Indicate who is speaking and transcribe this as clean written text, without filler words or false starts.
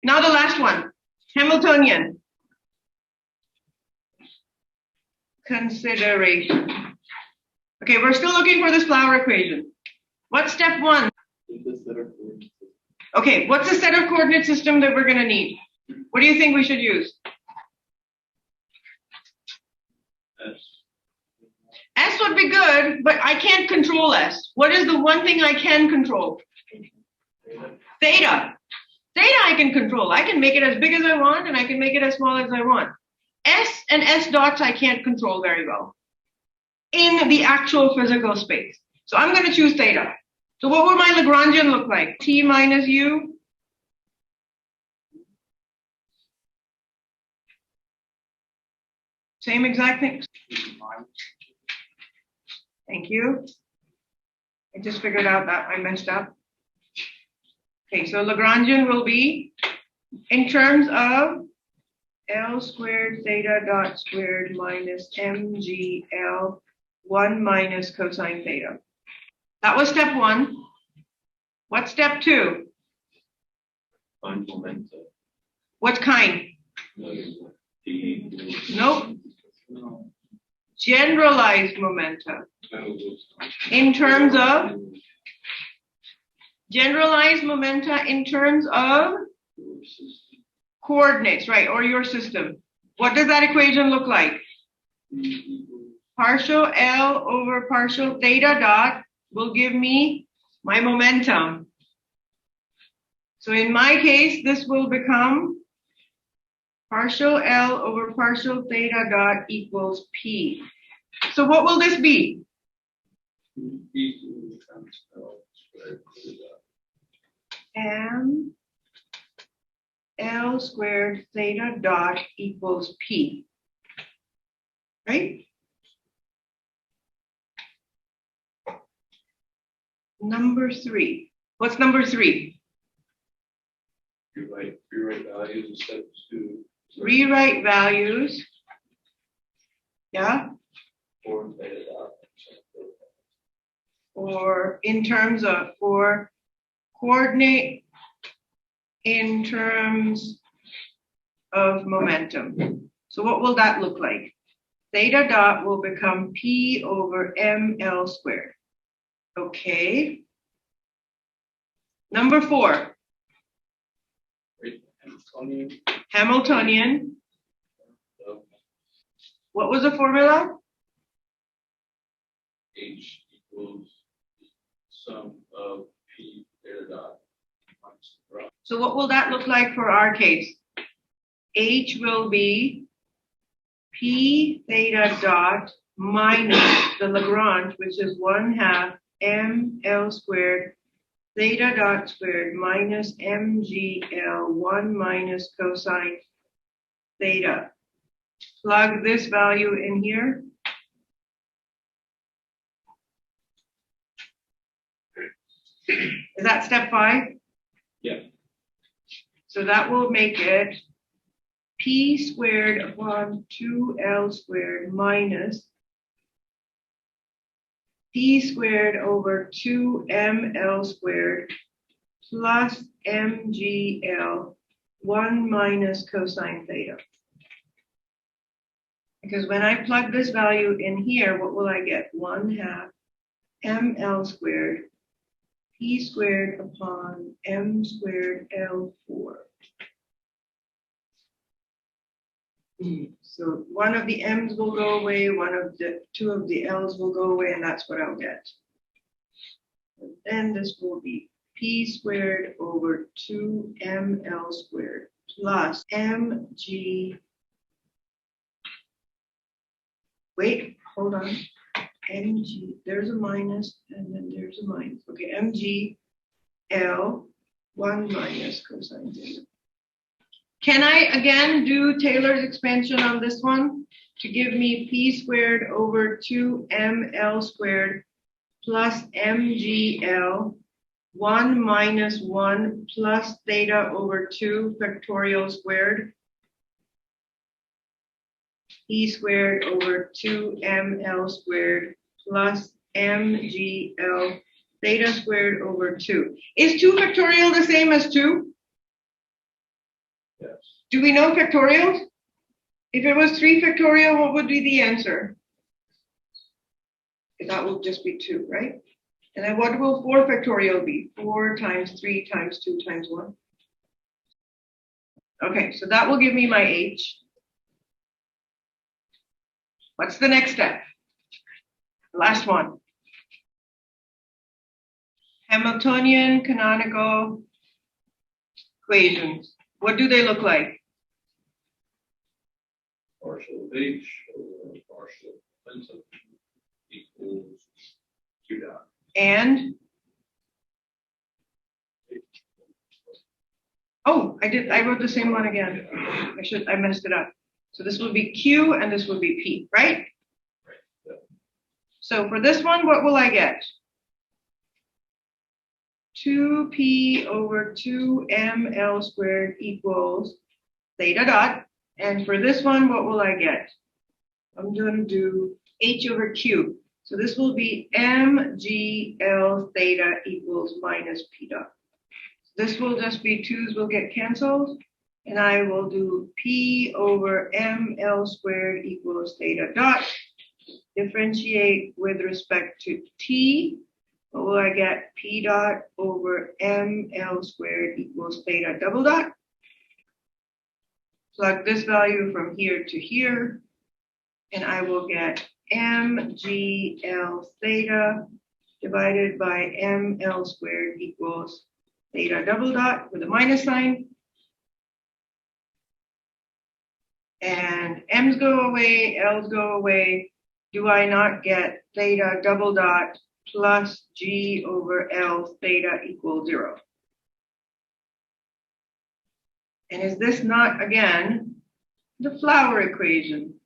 Speaker 1: Now the last one, Hamiltonian. Consideration. Okay, we're still looking for this flower equation. What's step one? Okay, what's the set of coordinate system that we're going to need? What do you think we should use? S would be good, but I can't control S. What is the one thing I can control? Theta. Theta I can control. I can make it as big as I want and I can make it as small as I want. S and S dots I can't control very well in the actual physical space. So I'm going to choose theta. So what would my Lagrangian look like? T minus U. Same exact thing. Thank you. I just figured out that I messed up. Okay, so Lagrangian will be in terms of L squared theta dot squared minus MGL 1 minus cosine theta. That was step one. What's step two?
Speaker 2: Find momentum.
Speaker 1: What kind? Nope. Generalized momentum. In terms of generalized momenta in terms of coordinates, right, or your system. What does that equation look like? Partial L over partial theta dot will give me my momentum. So in my case, this will become partial L over partial theta dot equals P. So what will this be? M L squared theta dot equals P. Right? Number three. What's number three?
Speaker 2: Rewrite values instead of two.
Speaker 1: Rewrite values. Yeah.
Speaker 2: For theta dot.
Speaker 1: Or in terms of, for coordinate in terms of momentum. So what will that look like? Theta dot will become P over ML squared. Okay. Number four. Hamiltonian. What was the formula?
Speaker 2: H equals sum of P theta dot.
Speaker 1: So what will that look like for our case? H will be P theta dot minus the Lagrange, which is 1/2 ML squared theta dot squared minus MGL 1 minus cosine theta. Plug this value in here. Is that step 5?
Speaker 2: Yeah.
Speaker 1: So that will make it P squared upon 2L squared minus P squared over 2ML squared plus MGL 1 minus cosine theta. Because when I plug this value in here, what will I get? 1/2 ML squared P squared upon M squared L4. So one of the M's will go away, two of the L's will go away, and that's what I'll get. And then this will be P squared over 2ML squared plus MG. Wait, hold on. MG, there's a minus, and then there's a minus. Okay, MGL 1 minus cosine theta. Can I again do Taylor's expansion on this one to give me P squared over 2ML squared plus MGL 1 minus 1 plus theta over 2 factorial squared? P squared over 2ML squared plus MGL theta squared over 2. Is 2 factorial the same as 2?
Speaker 2: Yes.
Speaker 1: Do we know factorials? If it was 3 factorial, what would be the answer? That will just be 2, right? And then what will 4 factorial be? 4 times 3 times 2 times 1. Okay, so that will give me my h. What's the next step? Last one. Hamiltonian canonical equations. What do they look like?
Speaker 2: Partial of H or partial of pendulum equals Q dot.
Speaker 1: And oh, I wrote the same one again. I messed it up. So this would be Q and this would be P, right?
Speaker 2: Right. Yeah.
Speaker 1: So for this one, what will I get? 2P over 2ML squared equals theta dot. And for this one, what will I get? I'm going to do H over Q. So this will be MGL theta equals minus P dot. This will just be 2's will get canceled. And I will do P over ML squared equals theta dot. Differentiate with respect to T. What will I get? P dot over ML squared equals theta double dot. Plug this value from here to here, and I will get MGL theta divided by ML squared equals theta double dot with a minus sign. And M's go away, L's go away. Do I not get theta double dot plus G over L theta equals 0? And is this not, again, the flower equation?